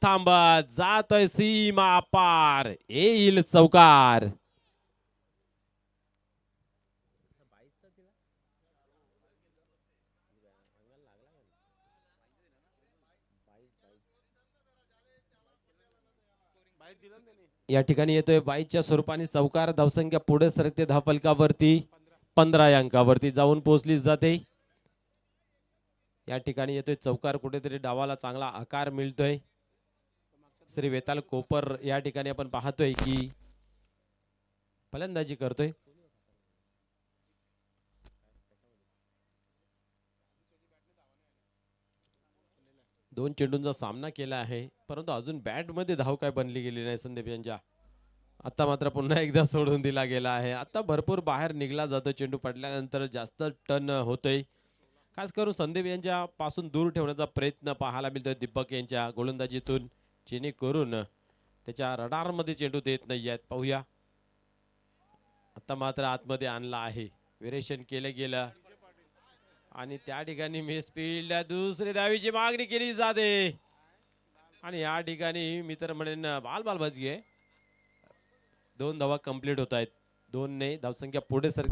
थांबत जातोय सीमा पार येईल चौकार. या ठिकाणी येतोय 22च्या स्वरूपाने चौकार. धावसंख्या पुढे सरकते धावफलकावरती 15 या अंकावरती जाऊन पोहोचली जाते. या ठिकाणी येतोय चौकार. कुठेतरी डावाला चांगला आकार मिळतोय. श्री वेताल कोपर या ठिकाणी आपण पाहतोय की फलंदाजी करतोय. दोन चेंडूंचा सामना केला आहे, परंतु अजून बॅट मध्ये धाव काय बनली गेली नाही संदीप यांच्या. आता मात्र पुन्हा एकदा सोडून दिला गेला आहे. आता भरपूर बाहेर निघला जातो चेंडू पडल्यानंतर. जास्त टर्न होतोय. खास करून संदीप यांच्या पासून दूर ठेवण्याचा प्रयत्न पाहायला मिळतोय दीपक यांच्या गोलंदाजीतून, जेणेकरून त्याच्या रडार मध्ये चेंडू देत नाही आहेत. पाहूया. आता मात्र आतमध्ये आणला आहे. विरेशन केलं गेलं आणि त्या ठिकाणी मिस फील्ड. दुसरी धावीची मागणी केली जाते आणि या ठिकाणी मी तर म्हणेन बाल बाल बचगे. 2 धावा कंप्लीट होत आहेत. 2 ने धावसंख्या पुढे सर.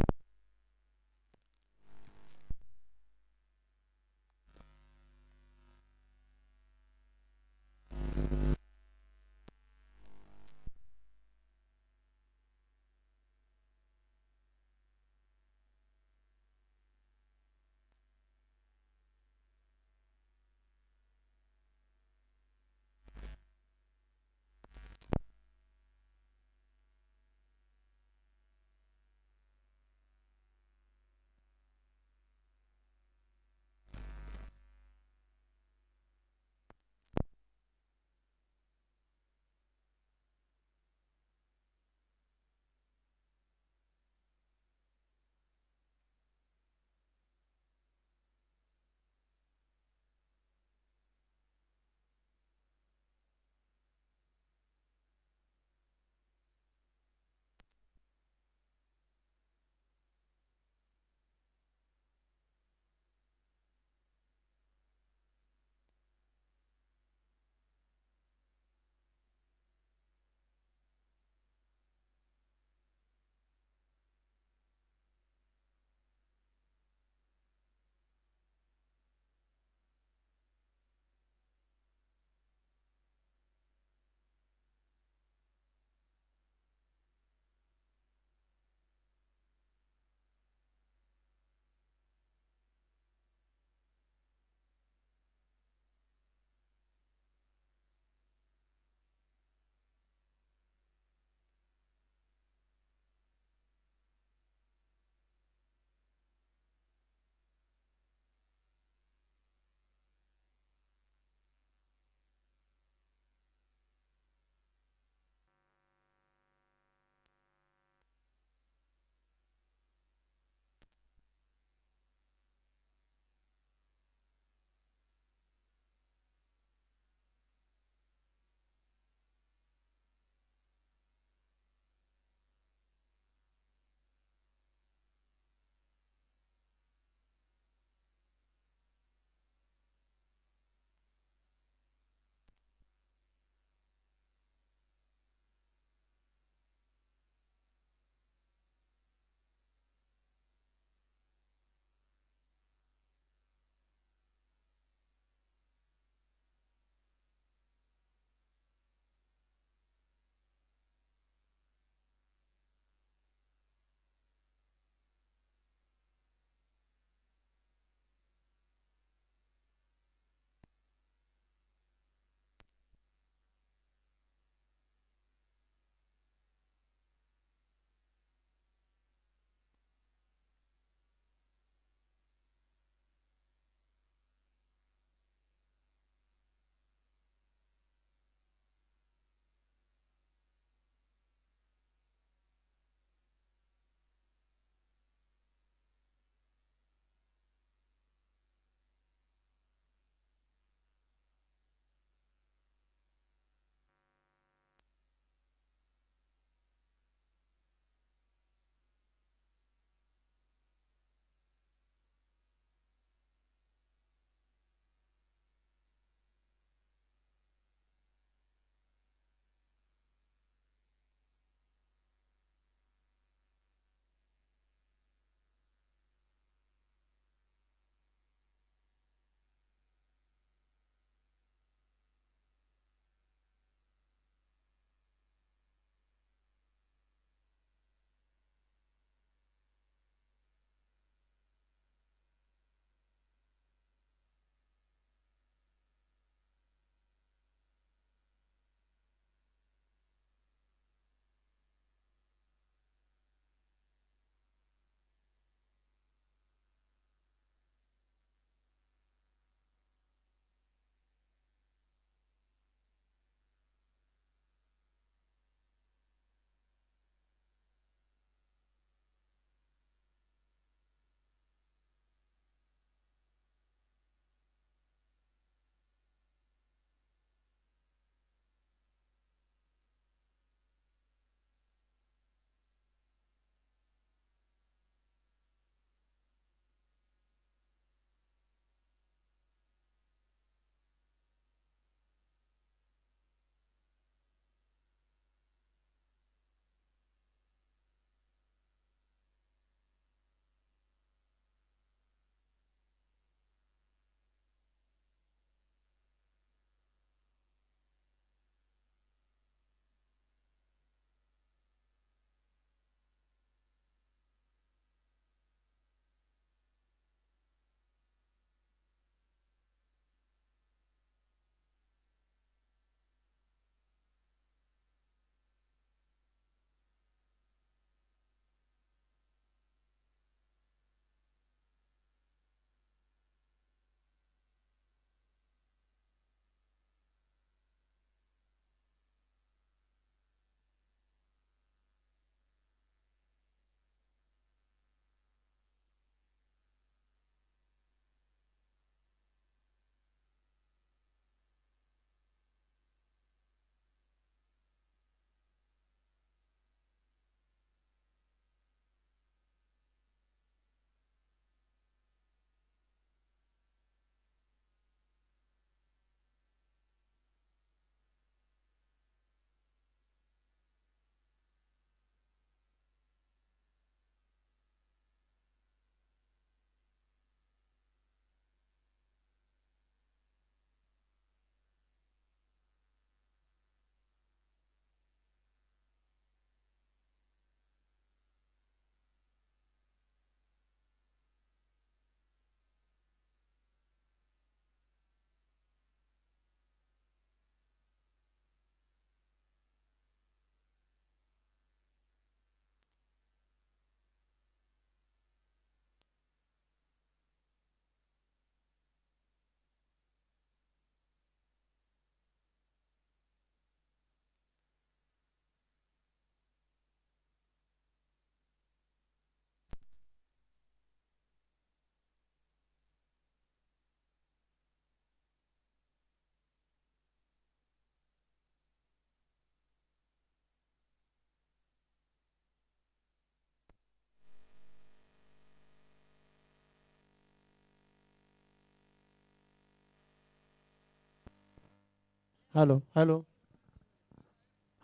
हॅलो हॅलो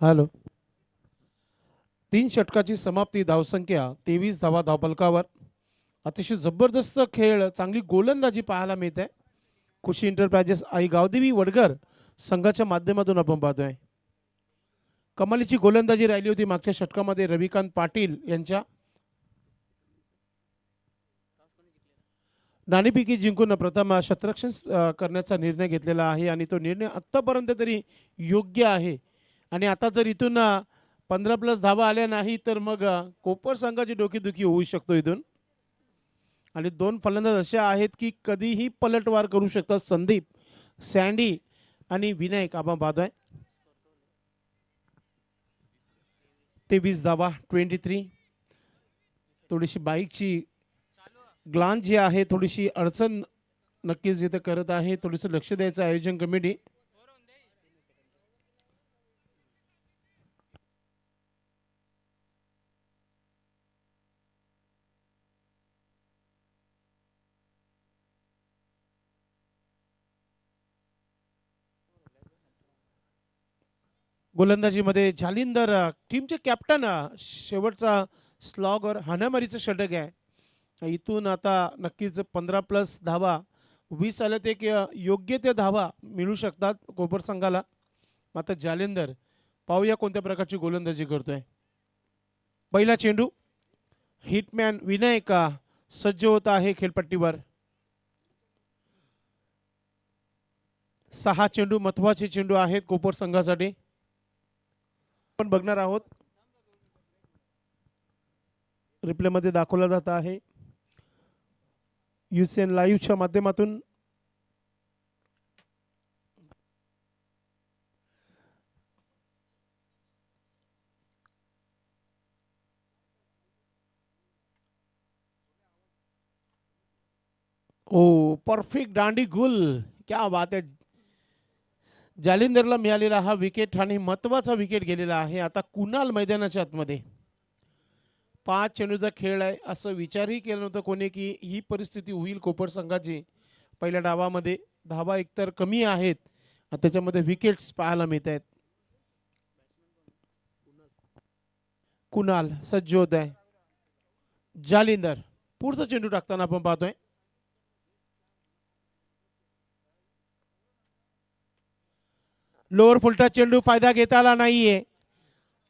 हॅलो 3 षटकाची समाप्ती, धावसंख्या 23 धावा धावफलकावर. अतिशय जबरदस्त खेळ, चांगली गोलंदाजी पाहायला मिळते. खुशी एंटरप्राइजेस आई गावदेवी वडगर संघाच्या माध्यमातून आपण पाहतोय. कमालीची गोलंदाजी राहिली होती मागच्या षटकामध्ये रविकांत पाटील यांच्या. नाणेफेकी जिंकून प्रथम शतरक्षण करण्याचा निर्णय घेतलेला आहे आणि तो निर्णय आत्तापर्यंत तरी योग्य आहे. आणि आता जर इथून 15+ धावा आल्या नाही तर मग कोपर संघाची डोकेदुखी होऊ शकतो इथून. आणि 2 फलंदाज असे आहेत की कधीही पलटवार करू शकतात. संदीप, सँडी आणि विनायक आपण पाहतोय. 23 धावा 23. थोडीशी बाईकची ग्लांज जी आहे थोडीशी अडचण नक्कीच इथे करत आहे. थोडंसं लक्ष द्यायचं आयोजन कमिटी. गोलंदाजीमध्ये जालिंदर टीमचे कॅप्टन शेवटचा स्लॉगर हाणामारीचं षटक आहे. इथून आता नक्कीच 15+ धावा 20 आले ते योग्य ते धावा मिळू शकतात कोपर संघाला. मात्र जालिंदर पाहूया कोणत्या प्रकारची गोलंदाजी करतोय. पहिला चेंडू, हिटमॅन विनायक सज्ज होत आहे खेळपट्टीवर. 6 चेंडू महत्वाचे चेंडू आहेत कोपर संघासाठी. आपण बघणार आहोत, रिप्ले मध्ये दाखवला जात आहे UCN लाईव्हच्या माध्यमातून. ओ परफेक्ट दांडी गुल, क्या बात है. जालिंदरला मिळालेला हा विकेट आणि महत्वाचा विकेट गेलेला आहे. आता कुणाल मैदानाच्या आतमध्ये. 5 चेंडूचा खेळ आहे, असं विचारही केलं नव्हतं कोणी की ही परिस्थिती होईल कोपर संघाची. पहिल्या डावामध्ये धावा एकतर कमी आहेत, त्याच्यामध्ये विकेट्स पाहायला मिळत आहेत. कुणाल सज्ज होत आहे. जालिंदर पुढचा चेंडू टाकताना आपण पाहतोय. लोअर फुलटा चेंडू फायदा घेता आला नाहीये.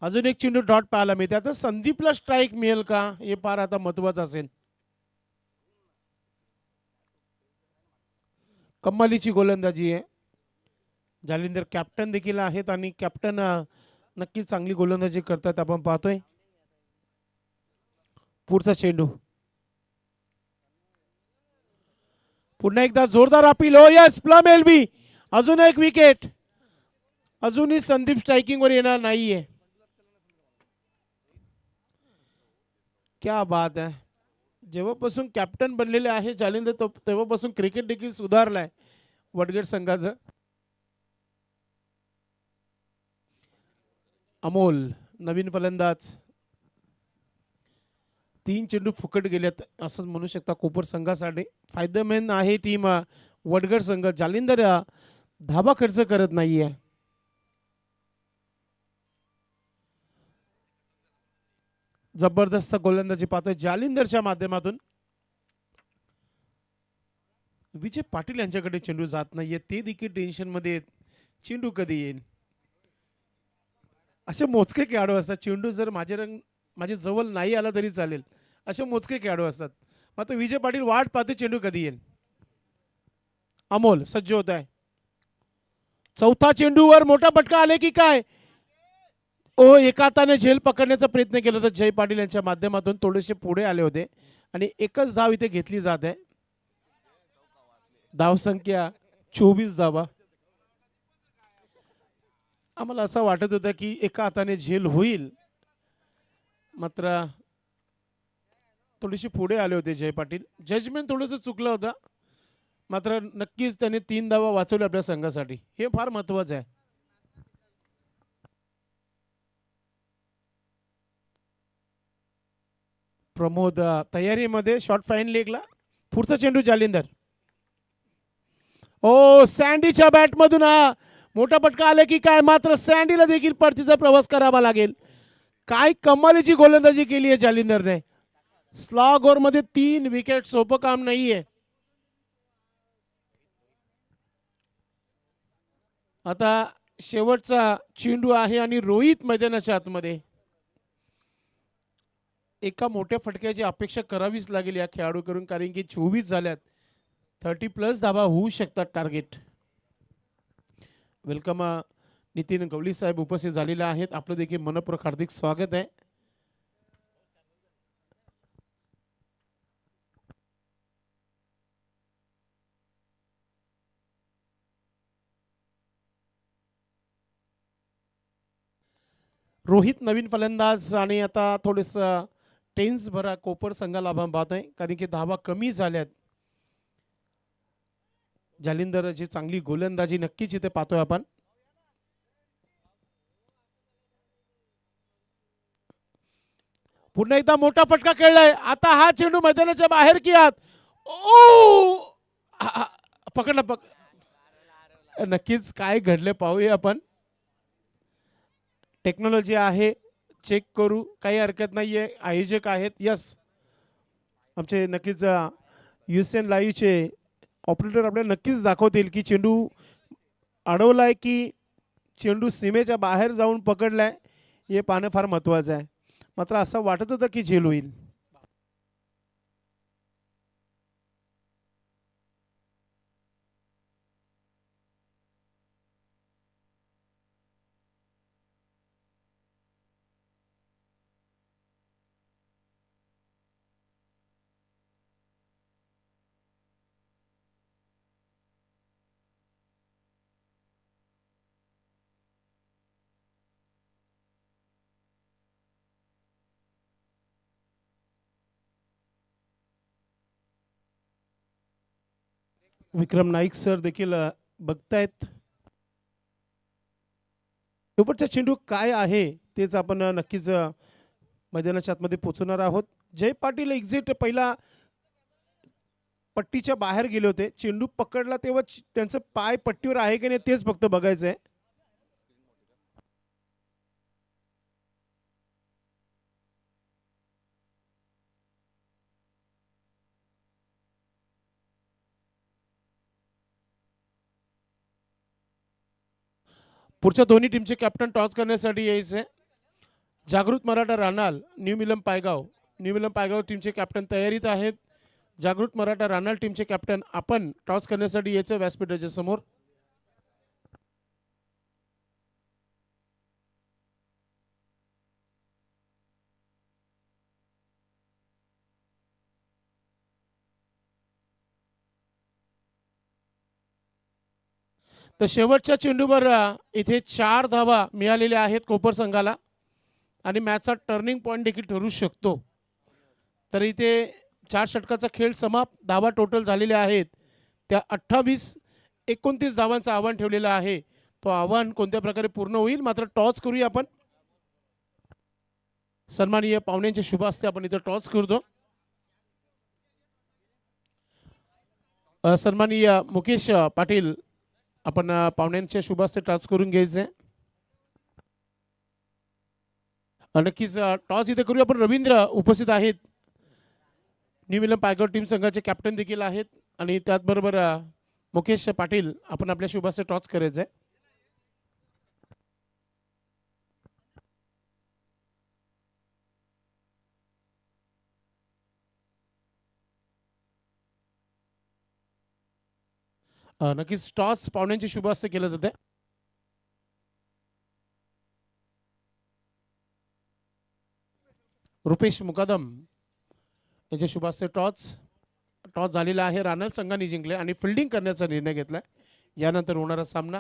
अजून एक चेंडू डॉट पाहायला मिळते. आता संदीपला स्ट्राईक मिळेल का हे फार आता महत्वाचं असेल. कमालीची गोलंदाजी आहे. जालिंदर कॅप्टन देखील आहेत आणि कॅप्टन नक्कीच चांगली गोलंदाजी करतात आपण पाहतोय. पुढचा चेंडू, पुन्हा एकदा जोरदार अपील. हो यस, प्लम एलबी. अजून एक विकेट. अजूनही संदीप स्ट्रायकिंग वर येणार नाहीये. क्या बात आहे. जेव्हापासून कॅप्टन बनलेले आहे जालिंदर तेव्हापासून क्रिकेट देखील सुधारलाय वडगड संघाचं. अमोल नवीन फलंदाज. 3 चेंडू फुकट गेलेत असंच म्हणू शकता कोपर संघासाठी. फायदेमंद आहे टीम वडगड संघ. जालिंदर धाबा खर्च करत नाहीये. जबरदस्त गोलंदाजी पाहतोय जालिंदरच्या माध्यमातून. विजय पाटील यांच्याकडे चेंडू जात नाहीये, ते देखील टेन्शन मध्ये. चेंडू कधी येईल. असे मोजके खेळाडू असतात. चेंडू जर माझ्या जवळ नाही आला तरी चालेल, असे मोजके खेळाडू असतात. मात्र विजय पाटील वाट पाहते चेंडू कधी येईल. अमोल सज्ज होत आहे. चौथा चेंडूवर मोठा फटका आले की काय. ओ एका हाताने झेल पकडण्याचा प्रयत्न केला होता जय पाटील यांच्या माध्यमातून. थोडेसे पुढे आले होते आणि एकच धाव इथे घेतली जात आहे. धावसंख्या 24 धावा. आम्हाला असं वाटत होतं की एका हाताने झेल होईल, मात्र थोडीशी पुढे आले होते जय पाटील. जजमेंट थोडंसं चुकलं होतं, मात्र नक्कीच त्याने 3 धावा वाचवल्या आपल्या संघासाठी. हे फार महत्वाचं आहे. प्रमोद तयारीमध्ये शॉर्ट फाईन लेगला. पुढचा चेंडू जालिंदर. ओ सँडीच्या बॅट मधून हा मोठा फटका आला की काय, मात्र सँडीला देखील परतीचा प्रवास करावा लागेल. काय कमालीची गोलंदाजी केली आहे जालिंदरने. स्लॉग ओव्हर मध्ये 3 विकेट सोपं काम नाहीये. आता शेवटचा चेंडू आहे आणि रोहित मैदानाच्या आतमध्ये. एका मोठ्या फटक्याची अपेक्षा करावीच लागेल या खेळाडूकडून, कारण की 24 झाल्यात. 30+ धावा होऊ शकतात टार्गेट. वेलकम नितीन गवळी साहेब उपस्थित झालेले आहेत. आपलं देखील मनपूर्वक हार्दिक स्वागत आहे. रोहित नवीन फलंदाज आणि आता थोडेस टेन्स भरा कोपर संघाला आपण पाहतोय, कारण की धावा कमी झाल्यात. जालिंदरची चांगली गोलंदाजी नक्कीच इथे पाहतोय आपण. पुन्हा एकदा मोठा फटका खेळलाय. आता हा चेंडू मैदानाच्या बाहेर की आत. ओ पकडला नक्कीच काय घडले पाहूया आपण. टेक्नॉलॉजी आहे, चेक करू, काही हरकत नाहीये. आयोजक आहेत, यस आमचे नक्कीच USN लाईव्हचे ऑपरेटर आपल्याला नक्कीच दाखवतील की चेंडू अडवलाय की चेंडू सीमेच्या बाहेर जाऊन पकडलाय, हे पाहणं फार महत्वाचं आहे. मात्र असं वाटत होतं की झेल होईल. विक्रम नाईक सर देखील बघतायत. शेवटचा चेंडू काय आहे तेच आपण नक्कीच मैदानाच्या आतमध्ये पोहोचणार आहोत. जय पाटील एक्झिट पहिला पट्टीच्या बाहेर गेले होते. चेंडू पकडला तेव्हा त्यांचं पाय पट्टीवर आहे की नाही तेच फक्त बघायचंय. पुढच्या दोन्ही टीमचे कॅप्टन टॉस करण्यासाठी यायचे. जागृत मराठा रानाल, न्यू मिलम पायगाव. न्यू मिलम पायगाव टीमचे कॅप्टन तयारीत आहेत. जागृत मराठा रानाल टीमचे कॅप्टन आपण टॉस करण्यासाठी यायचं व्यासपीठाच्या समोर. तर शेवटच्या चेंडूवर इथे 4 धावा मिळालेल्या आहेत कोपर संघाला आणि मॅचचा टर्निंग पॉईंट देखील ठरू शकतो. तर इथे 4 षटकाचा खेळ समाप्त. धावा टोटल झालेल्या आहेत त्या 28-29 धावांचं आव्हान ठेवलेलं आहे. तो आव्हान कोणत्या प्रकारे पूर्ण होईल, मात्र टॉस करूया आपण. सन्माननीय पाहुण्यांच्या शुभ हस्ते आपण इथे टॉस करतो. सन्माननीय मुकेश पाटील आपण पाहुण्यांच्या शुभ हस्ते टॉस करून घ्यायचे. नक्कीच टॉस इथे करूया आपण. रवींद्र उपस्थित आहेत, न्यू मिलम पायगाव टीम संघाचे कॅप्टन देखील आहेत आणि त्याचबरोबर मुकेश पाटील आपण आपल्या शुभ हस्ते टॉस करायचंय. नक्कीच टॉस पाहुण्यांची शुभ हस्ते केलं जाते. रुपेश मुकादम यांच्या शुभ हस्ते टॉस झालेला आहे. रानल संघाने जिंकले आणि फिल्डिंग करण्याचा निर्णय घेतलाय. यानंतर होणारा सामना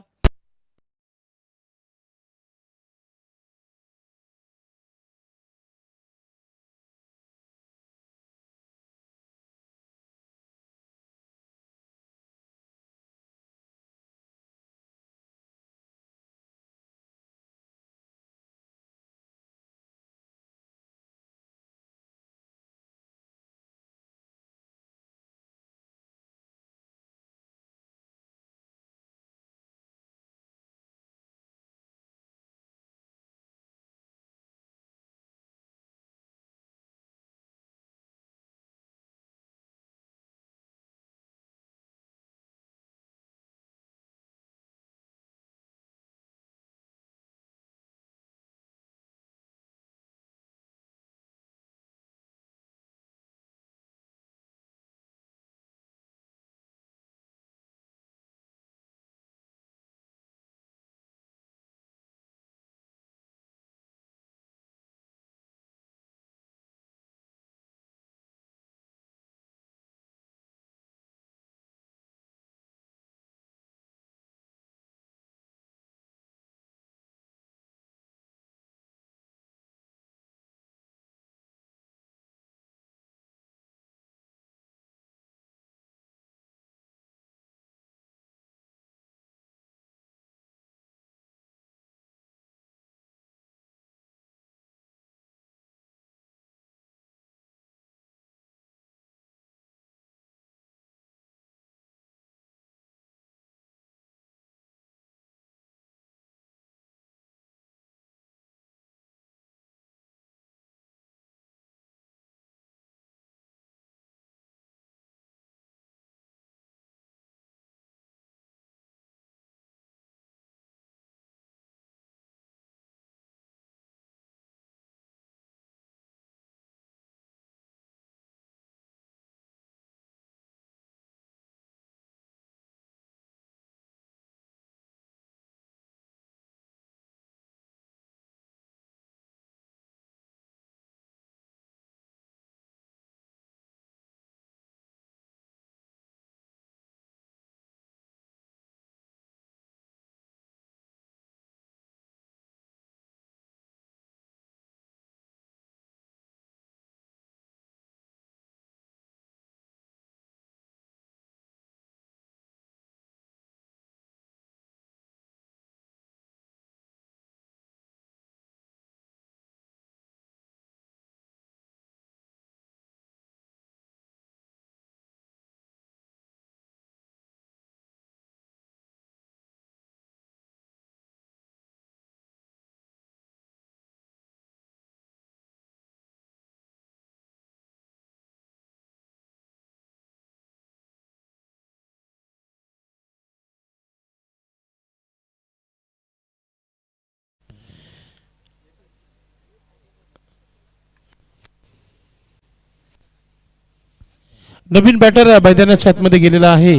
नवीन बॅटर मैदानाच्या आतमध्ये गेलेला आहे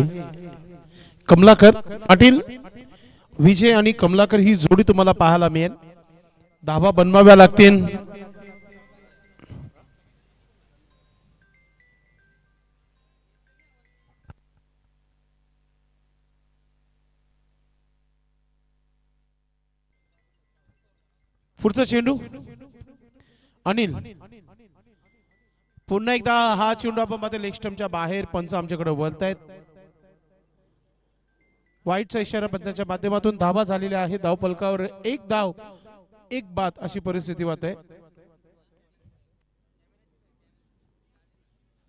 कमलाकर पाटील. विजय आणि कमलाकर ही जोडी तुम्हाला पाहायला मिळेल. धावा बनवाव्या लागतील. पुढचा चेंडू अनिल. पुन्हा एकदा हा चेंडू आपण पाहतो लेग स्टंपच्या बाहेर. पंच आमच्याकडे वळतायत. वाईटचा इशारा पंचाच्या माध्यमातून धावा झालेल्या आहे. धाव फलकावर एक धाव एक बाद अशी परिस्थिती होत आहे.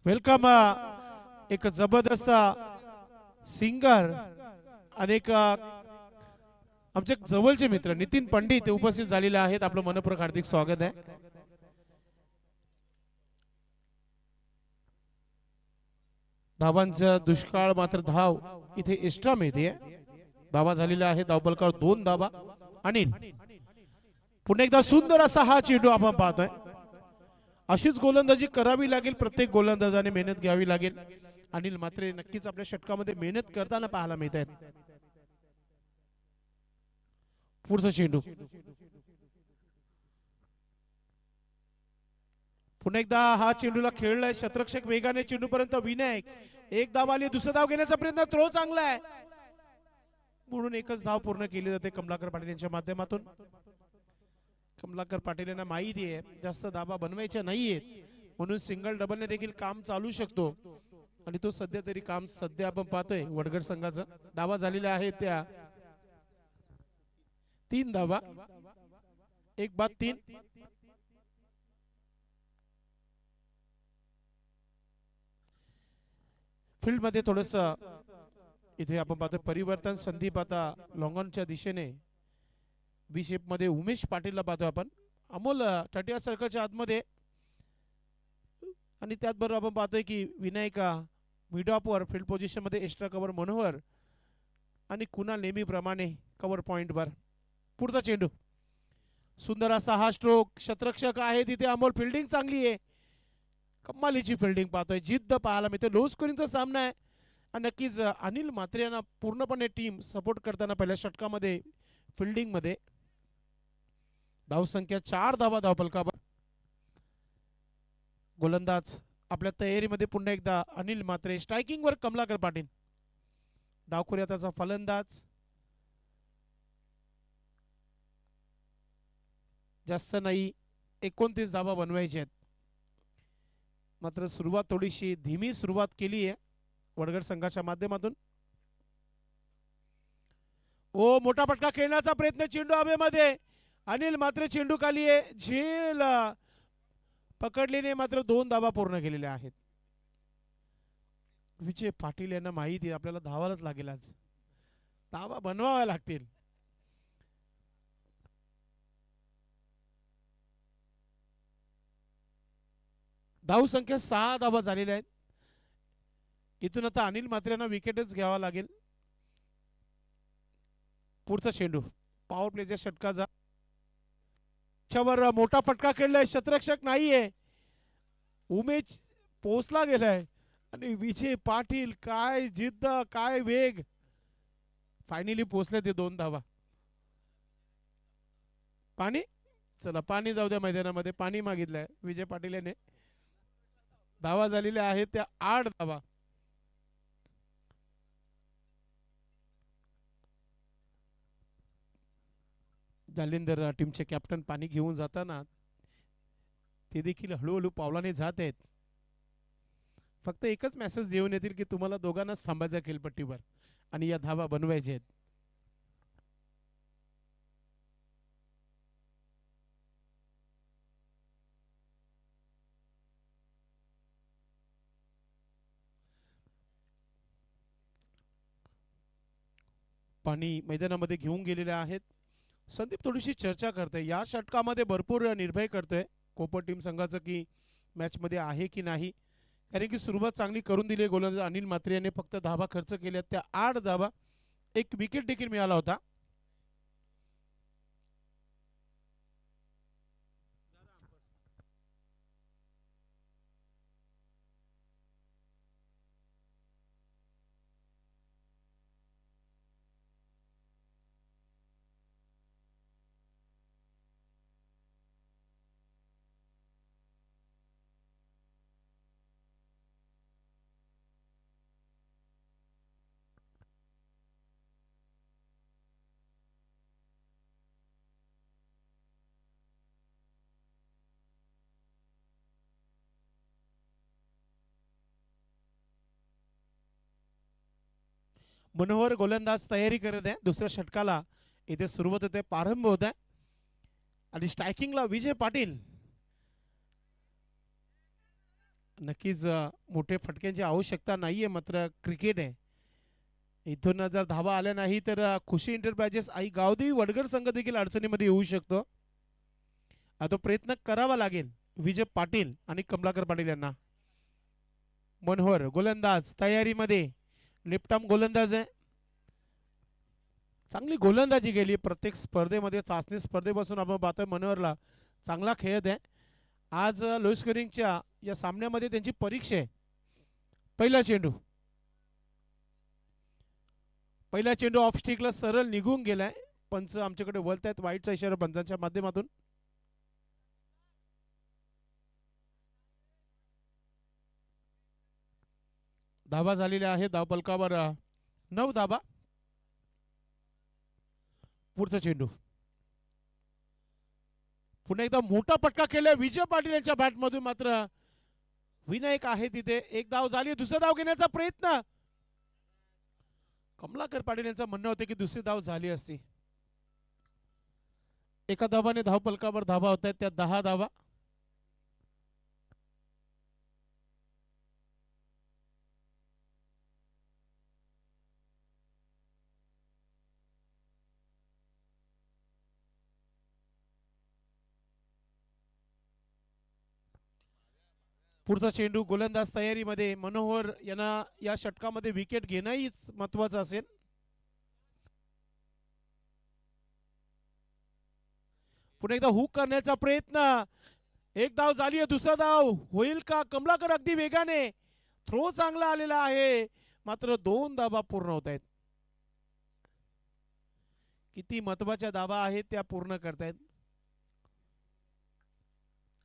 वेलकम एक जबरदस्त सिंगर आणि एक आमचे जवळचे मित्र नितीन पंडित उपस्थित झालेले आहेत. आपलं मनपूर्वक हार्दिक स्वागत आहे. धावांचा दुष्काळ मात्र धाव इथे एक्स्ट्रा मिळते. धावा झालेला आहे. धावफलकावर 2 धावा. अनिल पुन्हा एकदा सुंदर असा हा चेंडू आपण पाहतोय. अशीच गोलंदाजी करावी लागेल. प्रत्येक गोलंदाजाने मेहनत घ्यावी लागेल. अनिल मात्र नक्कीच आपल्या षटकामध्ये मेहनत करताना पाहायला मिळत आहेत. पुढचा चेंडू पुन्हा एकदा हा चेंडूला खेळलाय शतरक्षक वेगाने चेंडू पर्यंत. विनायक एक धाव आली. दुसरा धाव घेण्याचा प्रयत्न. थ्रो चांगला आहे म्हणून एकच धाव पूर्ण केली जाते कमलाकर पाटील यांच्या माध्यमातून. कमलाकर पाटील यांना माहिती आहे जास्त धावा बनवायच्या नाहीये म्हणून सिंगल डबलने देखील काम चालू शकतो आणि तो सध्या तरी काम सध्या आपण पाहतोय वडगड संघाचा. धावा झालेल्या आहेत त्या 3 धावा. एक बाद 3. फील्ड मध्ये थोडस इथे आपण पाहतोय परिवर्तन. संदीप आता लॉंगॉनच्या दिशेने बी शेप मध्ये उमेश पाटीलला पाहतोय आपण. अमोल टाटिया सर्कलच्या आतमध्ये आणि त्याचबरोबर आपण पाहतोय की विनायका मिडॉपवर फील्ड पोझिशन मध्ये एक्स्ट्रा कव्हर मनोहर आणि कुणाल नेहमीप्रमाणे कव्हर पॉइंट वर. पुढचा चेंडू सुंदर असा हा स्ट्रोक. शतरक्षक आहे तिथे अमोल. फिल्डिंग चांगली आहे. कमालीची फिल्डिंग पाहतोय. जिद्द पाहायला मिळते. लो स्कोरिंगचा सामना आहे आणि नक्कीच अनिल म्हात्रे यांना पूर्णपणे टीम सपोर्ट करताना पहिल्या षटकामध्ये फिल्डिंग मध्ये. धावसंख्या 4 धावा धावफलकावर. गोलंदाज आपल्या तयारीमध्ये पुन्हा एकदा अनिल म्हात्रे. स्ट्रायकिंग वर कमलाकर पाटील. डावखुऱ्या त्याचा फलंदाज. जास्त नाही 29 धावा बनवायचे आहेत. मात्र सुरुवात थोडीशी धीमी सुरुवात केली आहे वडगड संघाच्या माध्यमातून. ओ मोठा फटका खेळण्याचा प्रयत्न. चेंडू हवेमध्ये. अनिल मात्र चेंडू खाली आहे. झेल पकडलेने मात्र 2 धावा पूर्ण केलेल्या आहेत. विजय पाटील यांना माहिती आपल्याला धावायलाच लागेल. आज धावा बनवाव्या लागतील. धाव संख्या 6 धावा झालेल्या आहेत. इथून आता अनिल म्हात्रे यांना विकेटच घ्यावा लागेल. पुढचा चेंडू पॉवर प्लेच्या षटकाचा. वर मोठा फटका खेळलाय. शतरक्षक नाहीये. उमेश पोचला गेलाय आणि विजय पाटील काय जिद्द काय वेग. फायनली पोचले ते 2 धावा. पाणी चला पाणी जाऊ द्या मैदानामध्ये. पाणी मागितलंय विजय पाटील याने. धावा झालेल्या आहेत त्या 8 धावा. जालिंदर टीमचे कॅप्टन पाणी घेऊन जाताना ते देखील हळूहळू पावलाने जात आहेत. फक्त एकच मेसेज देऊन येतील की तुम्हाला दोघांनाच थांबायचं खेळपट्टीवर आणि या धावा बनवायच्या आहेत. पाणी मैदानामध्ये घेऊन गेलेले आहेत. संदीप थोडीशी चर्चा करते. या षटकामध्ये भरपूर निर्भय करतोय कोपर टीम संघाचं की मॅच मध्ये आहे की नाही. कारण की सुरुवात चांगली करून दिली गोलंदाज अनिल म्हात्रे यांनी. फक्त धावा खर्च केल्या त्या 8 धावा. एक विकेट देखील मिळाला होता. मनोहर गोलंदाज तयारी करत आहे. दुसऱ्या षटकाला इथे सुरुवात होते, प्रारंभ होत आहे. आणि स्ट्रायकिंगला विजय पाटील. नक्कीच मोठे फटक्यांची आवश्यकता नाहीये, मात्र क्रिकेट आहे. इथून जर धावा आल्या नाही तर खुशी एंटरप्राइजेस आई गावदेवी वडगड संघ देखील अडचणीमध्ये येऊ शकतो. तो प्रयत्न करावा लागेल विजय पाटील आणि कमलाकर पाटील यांना. मनोहर गोलंदाज तयारीमध्ये, लेफ्ट आर्म गोलंदाज आहे. चांगली गोलंदाजी गेली प्रत्येक स्पर्धेमध्ये. चाचणी स्पर्धेपासून आपण पाहतोय मनोहरला चांगला खेळत आहे. आज लो स्कोरिंगच्या या सामन्यामध्ये त्यांची परीक्षा आहे. पहिला चेंडू ऑफ स्टिकला सरळ निघून गेलाय. पंच आमच्याकडे वळत आहेत वाईटचा इशारा पंचांच्या माध्यमातून. धावा झालेल्या आहे धावफलकावर 9 धावा. पुढचा चेंडू पुन्हा एकदा मोठा फटका केला विजय पाटील यांच्या बॅटमधून, मात्र विनायक आहे तिथे. एक धाव झाली, दुसरा धाव घेण्याचा प्रयत्न. कमलाकर पाटील यांचं म्हणणं होतं की दुसरी धाव झाली असती. एका धावाने धावफलकावर धावा होत आहेत, त्या 10 धावा. पुढचा चेंडू गोलंदाज तयारीमध्ये. मनोहर यांना या षटकामध्ये विकेट घेणंही महत्वाचं असेल. पुन्हा एकदा हुक करण्याचा प्रयत्न. एक धाव झाली आहे, दुसरा धाव होईल का? कमलाकर अगदी वेगाने. थ्रो चांगला आलेला आहे, मात्र 2 धावा पूर्ण होत आहेत. किती महत्वाच्या धावा आहेत त्या पूर्ण करतायत.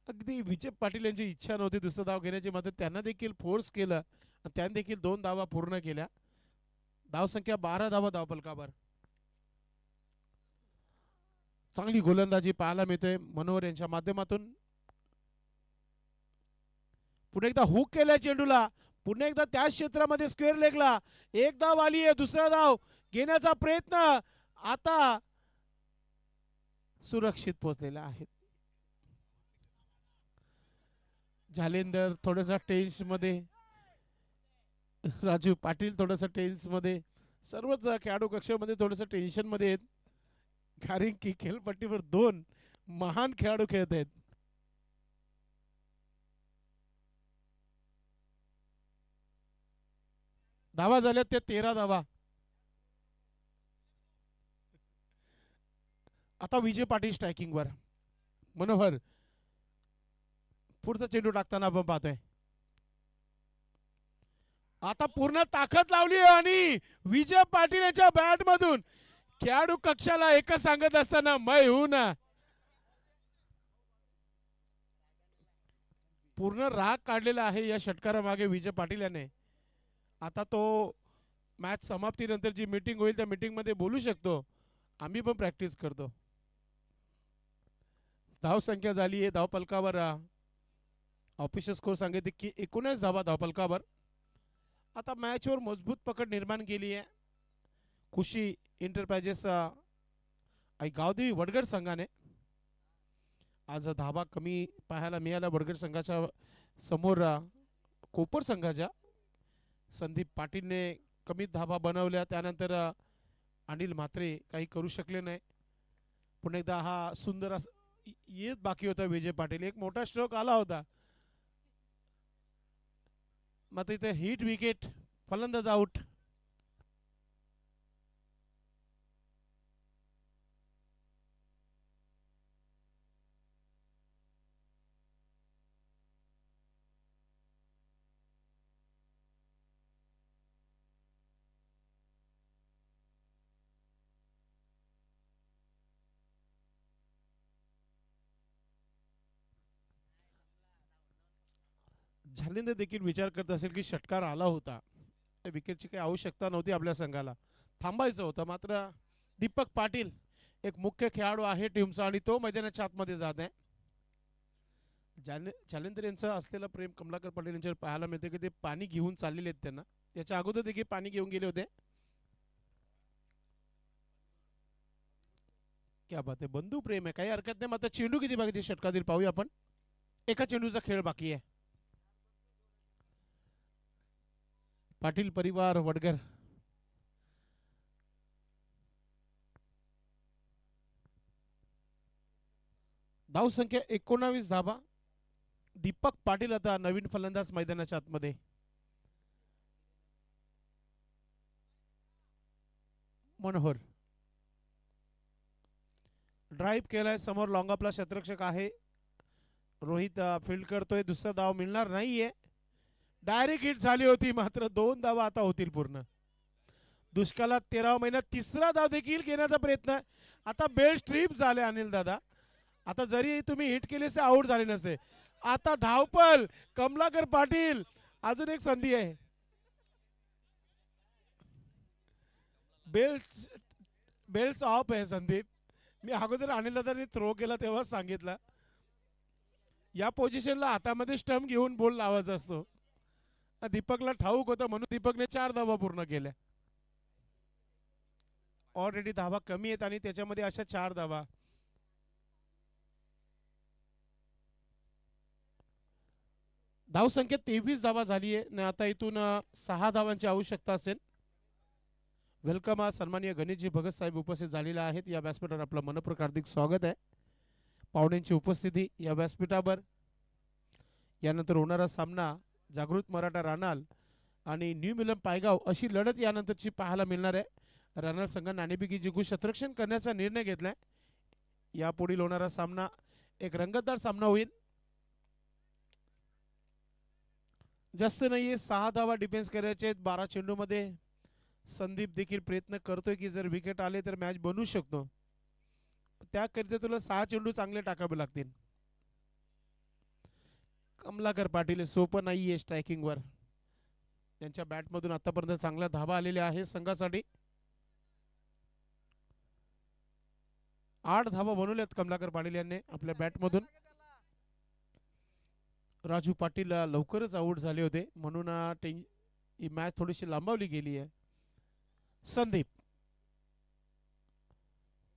अगदी विजय पाटील यांची इच्छा नव्हती दुसरा धाव घेण्याची, मात्र त्यांना देखील फोर्स केलं आणि त्यांनी देखील 2 धावा पूर्ण केल्या. धावसंख्या 12 धावा धावफलकावर. चांगली गोलंदाजी पाहायला मिळते मनोहर यांच्या माध्यमातून. पुन्हा एकदा हुक केल्या चेंडूला, पुन्हा एकदा त्या क्षेत्रामध्ये स्क्वेअर लेगला. एक धाव आली आहे, दुसरा धाव घेण्याचा प्रयत्न आता सुरक्षित पोहोचलेला आहे. जालेंदर थोडासा टेन्स मध्ये, राजू पाटील थोडासा टेन्स मध्ये, सर्वच खेळाडू कक्षामध्ये थोडस टेन्शन मध्ये आहेत, कारण की खेळपट्टीवर 2 महान खेळाडू खेळत आहेत. धावा झाल्या त्या 13 धावा. आता विजय पाटील स्ट्रायकिंग वर. मनोहर पुढचा चेंडू टाकताना आपण पाहतोय. आता पूर्ण ताकद लावली आणि विजय पाटील यांच्या बॅट मधून खेळाडू कक्षाला एकच सांगत असताना मैं हूं ना. पूर्ण राग काढलेला आहे या षटकारामागे विजय पाटील याने. आता तो मॅच समाप्तीनंतर जी मीटिंग होईल त्या मीटिंग मध्ये बोलू शकतो, आम्ही पण प्रॅक्टिस करतो. धाव संख्या झाली आहे धावफलकावर. ऑफिशियल स्कोर सांगितले की 19 धावा धावफलकावर. आता मॅचवर मजबूत पकड निर्माण केली आहे खुशी एंटरप्राइजेस आई गावदेवी वडगड संघाने. आज धावा कमी पाहायला मिळाला वडगड संघाच्या समोर. कोपर संघाच्या संदीप पाटीलने कमी धावा बनवल्या, त्यानंतर अनिल म्हात्रे काही करू शकले नाही. पुन्हा एकदा हा सुंदर येत बाकी होता विजय पाटील. एक मोठा स्ट्रोक आला होता, मात्र इथे हिट विकेट, फलंदाज आउट. झालेंद्र देखील विचार करत असेल की षटकार आला होता, विकेटची काही आवश्यकता नव्हती आपल्या संघाला, थांबायचं होतं. मात्र दीपक पाटील एक मुख्य खेळाडू आहे टीमचा आणि तो मैदानाच्या आतमध्ये जात आहे. जालेंद्र यांचं असलेलं प्रेम कमलाकर पाटील यांच्यावर पाहायला मिळते की ते पाणी घेऊन चाललेले आहेत. त्यांना त्याच्या अगोदर देखील पाणी घेऊन गेले होते. क्या बात आहे, बंधू प्रेम आहे, काही हरकत नाही. मात्र चेंडू किती बाकी षटकातील पाहूया आपण. एका चेंडूचा खेळ बाकी आहे. पाटील परिवार वडगर. धाव संख्या 19 धाबा. दीपक पाटील आता नवीन फलंदाज मैदानाच्या आतमध्ये. मनोहर ड्राईव्ह केलाय, समोर लॉंगापला क्षेत्ररक्षक आहे. रोहित फील्ड करतोय, दुसरा धाव मिळणार नाहीये. डायरेक्ट हिट झाली होती, मात्र 2 धावा आता होतील पूर्ण. दुष्काळात 13 महिन्यात तिसरा धाव देखील घेण्याचा प्रयत्न. आता बेल स्ट्रीप झाले अनिल दादा. आता जरी तुम्ही हिट केले असते आउट झाले नसते. आता धावपल कमलाकर पाटील, अजून एक संधी आहे. बेल्स ऑफ आहे संदीप. मी अगोदर अनिल दादांनी थ्रो केला तेव्हा सांगितलं, या पोझिशनला हातामध्ये स्टंप घेऊन बॉल लावायचा असतो. दीपकला ठाऊक होतं म्हणून दीपकने 4 धावा पूर्ण केल्या. ऑलरेडी धावा कमी आहेत आणि त्याच्यामध्ये अशा 4 धावा. धाव संख्या 23 धावा झाली आहे. आता इथून 6 धावांची आवश्यकता असेल. वेलकम, सन्माननीय गणेशजी भगत साहेब उपस्थित झालेले आहेत. या व्यासपीठावर आपलं मनपूर्वक हार्दिक स्वागत आहे. पाहुण्यांची उपस्थिती या व्यासपीठावर. यानंतर होणारा सामना जागृत मराठा रानाल आणि न्यू मिलन पायगाव अशी लढत यानंतरची पाहायला मिळणार आहे. रानाल संघ नाणेफेकी जिंकून क्षेत्ररक्षण करण्याचा निर्णय घेतलाय. यापुढील होणारा सामना एक रंगतदार सामना होईल. जास्त नाहीये, 6 धावा डिफेन्स करायचे आहेत 12 चेंडूमध्ये. संदीप देखील प्रयत्न करतोय की जर विकेट आले तर मॅच बनवू शकतो. त्याकरिता तुला 6 चेंडू चांगले टाकावे लागतील. कमलाकर पाटील सोपं नाहीये स्ट्रायकिंग वर. त्यांच्या बॅट मधून आतापर्यंत चांगल्या धावा आलेल्या आहे संघासाठी. 8 धावा बनवल्यात कमलाकर पाटील यांनी आपल्या बॅट मधून. राजू पाटील लवकरच आउट झाले होते म्हणून ही मॅच थोडीशी लांबवली गेली आहे. संदीप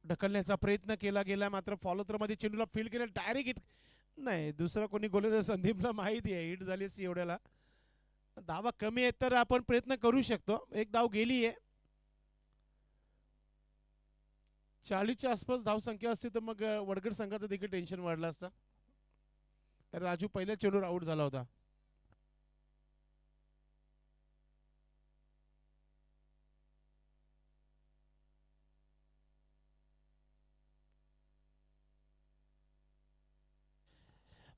ढकलण्याचा प्रयत्न केला गेला, मात्र फॉलो थ्रो मध्ये चेंडूला फील्ड केलं. डायरेक्ट हिट नाही, दुसरा कोणी गोलंदाज संदीपला माहिती आहे हिट झाली असती एवढ्याला. धावा कमी आहेत तर आपण प्रयत्न करू शकतो. एक धाव गेली आहे. 40च्या आसपास धाव संख्या असती तर मग वडगड संघाचं देखील टेन्शन वाढलं असतं. राजू पहिल्या चेंडूवर आउट झाला होता.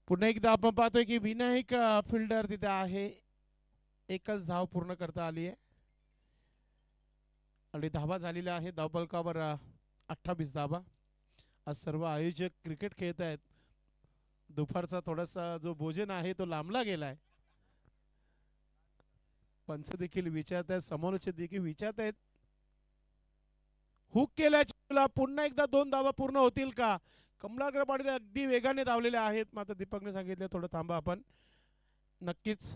पुन्हा एकदा आपण पाहतोय की विनायक फिल्डर तिथे आहे. एकच धाव पूर्ण करता आली आहे आणि धावा झालेल्या आहे धावफलकावर 28 धावा. आज सर्व आयोजक क्रिकेट खेळत आहेत. दुपारचा थोडासा जो भोजन आहे तो लांबला गेलाय. पंच देखील विचारत आहेत, समालोचक देखील विचारत आहेत. हुक केल्याच्या पुन्हा एकदा 2 धावा पूर्ण होतील का? कमलाकर पाटील अगदी वेगाने धावलेले आहेत, मात्र दीपकने सांगितले थोडं थांबा आपण. नक्कीच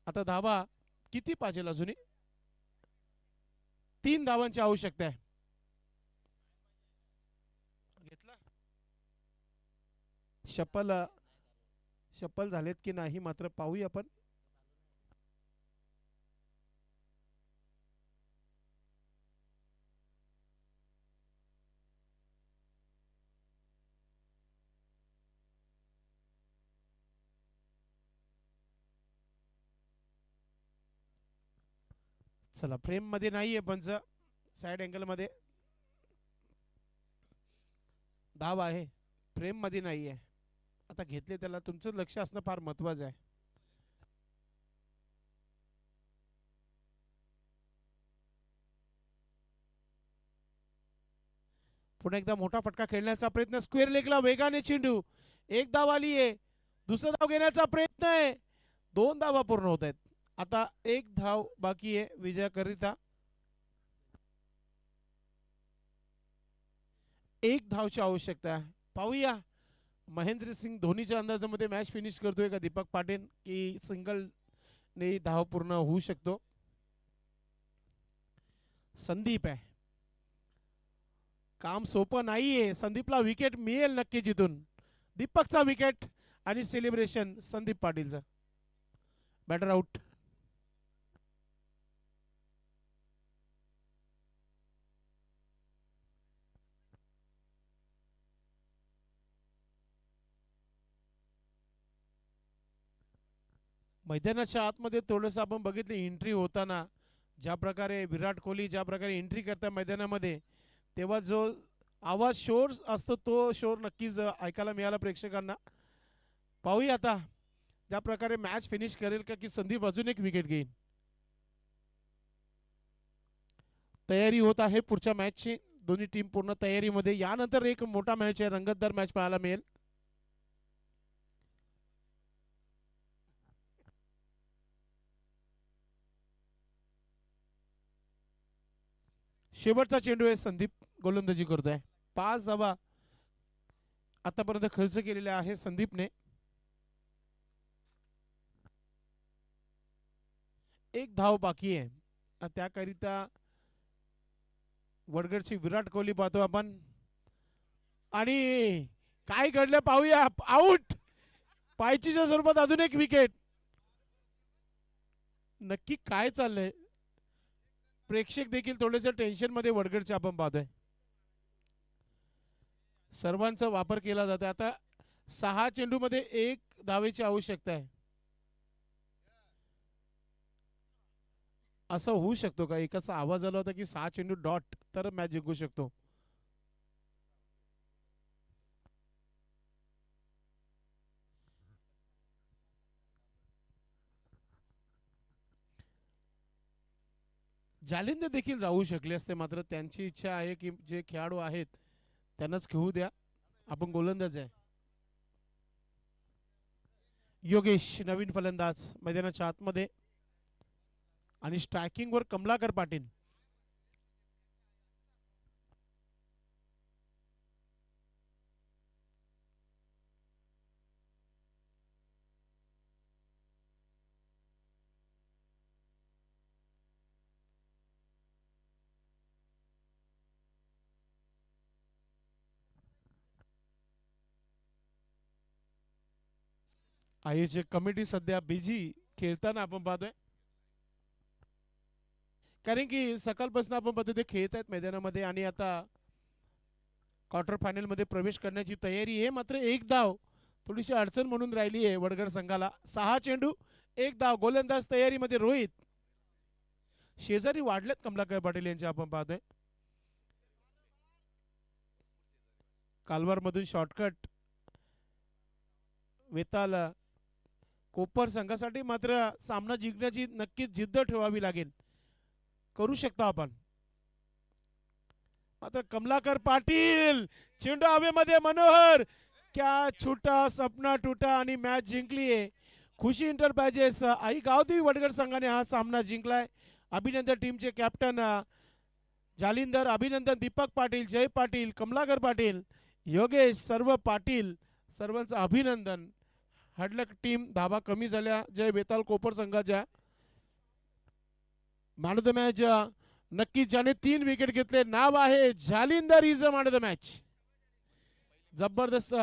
आता धावा किती पाहिजे अजूनही? 3 धावांची आवश्यकता आहे. घेतला शपल झालेत की नाही मात्र पाहूया आपण. चला, फ्रेम मध्ये नाहीये पण साइड अँगल मध्ये धाव आहे, फ्रेम मध्ये नाहीये. आता घेतले त्याला, तुमचं लक्ष असणं फार महत्वाचं आहे. पुन्हा एकदा मोठा फटका खेळण्याचा प्रयत्न. स्क्वेअर लेगला वेगाने चेंडू. एक धाव आली आहे, दुसरा धाव घेण्याचा प्रयत्न आहे. 2 धावा पूर्ण होत आहेत. आता 1 धाव बाकी आहे विजयाकरिता. 1 धावची आवश्यकता आहे. पाहूया महेंद्रसिंग धोनीच्या अंदाजामध्ये मॅच फिनिश करतोय का दीपक पाटील, की सिंगल ने धाव पूर्ण होऊ शकतो. संदीप आहे काम सोपं नाहीये. संदीपला विकेट मिळेल नक्की जिथून. दीपकचा विकेट आणि सेलिब्रेशन संदीप पाटीलचा. Batter out. मैदानाच्या आतमध्ये थोडंसं आपण बघितलं एंट्री होताना ज्या प्रकारे विराट कोहली ज्या प्रकारे एंट्री करतात मैदानामध्ये, तेव्हा जो आवाज शोर असतो तो शोर नक्कीच ऐकायला मिळाला प्रेक्षकांना. पाहूया आता ज्या प्रकारे मॅच फिनिश करेल का की संदीप अजून एक विकेट घेईल. तयारी होत आहे पुढच्या मॅचची. दोन्ही टीम पूर्ण तयारीमध्ये. यानंतर एक मोठा मॅच आहे, रंगतदार मॅच पाहायला मिळेल. शेवटचा चेंडू आहे. संदीप गोलंदाजी करतोय. 5 धावा आतापर्यंत खर्च केलेला आहे संदीपने. एक धाव बाकी आहे. त्याकरिता वडगडची विराट कोहली पाहतो आपण. आणि काय घडलं पाहूया. आउट. पायचीच्या स्वरूपात अजून एक विकेट. नक्की काय चाललंय. प्रेक्षक देखील थोडेसे टेन्शन मध्ये वडगडचे आपण पाहतोय. सर्वांचा वापर केला जातो. आता 6 चेंडू मध्ये 1 धावेची आवश्यकता आहे. असं होऊ शकतो का. एकाचा आवाज आला होता की 6 चेंडू डॉट तर मॅच जिंकू शकतो. जालिंदर देखील जाऊ शकले असते, मात्र त्यांची इच्छा आहे की जे खेळाडू आहेत त्यांनाच खेळू द्या. आपण गोलंदाज आहे. योगेश नवीन फलंदाज मैदानाच्या आतमध्ये. आणि स्ट्रायकिंग वर कमलाकर पाटील. आयोजक कमिटी सध्या बिझी खेळताना आपण पाहतोय. कारण की सकाळपासून आपण पाहतो ते खेळत आहेत मैदानामध्ये आणि आता क्वार्टर फायनल मध्ये प्रवेश करण्याची तयारी आहे. मात्र एक धाव थोडीशी अडचण म्हणून राहिली आहे वडगड संघाला. 6 चेंडू 1 धाव. गोलंदाज तयारीमध्ये रोहित. शेजारी वाढलेत कमलाकर पाटील यांचे आपण पाहतोय. कालवार मधून शॉर्टकट वेताल कोपर संघासाठी. मात्र सामना जिंकण्याची नक्कीच जिद्द ठेवावी लागेल. करू शकता आपण. मात्र कमलाकर पाटील चेंडू हवेमध्ये. मनोहर क्या छुटा सपना टूटा आणि मॅच जिंकली आहे. खुशी एंटरप्राइजेस आई गावदेवी वडगड संघाने हा सामना जिंकलाय. अभिनंदन टीमचे कॅप्टन जालिंदर. अभिनंदन दीपक पाटील, जय पाटील, कमलाकर पाटील, योगेश, सर्व पाटील सर्वांचं अभिनंदन. हडलक टीम धावा कमी झाल्या जय बेताल कोपर संघाच्या. मॅन ऑफ द मॅच नक्की ज्याने 3 विकेट घेतले नाव आहे Jalinder is a man of the match. जबरदस्त